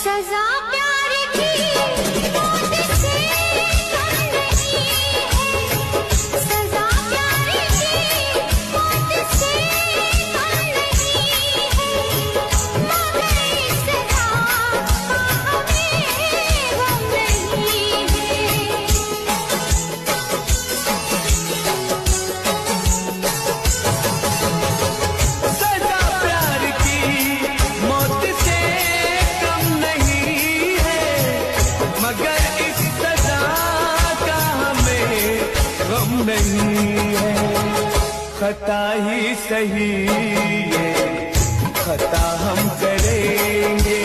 सजा प्यार की मौत से कम नहीं है, सजा प्यार की मौत से कम नहीं है, मगर इस सजा का हमें गम नहीं है। सजा प्यार की मौत से कम नहीं है, मगर इस सजा का हमें गम नहीं है। खता ही सही है, खता हम करेंगे,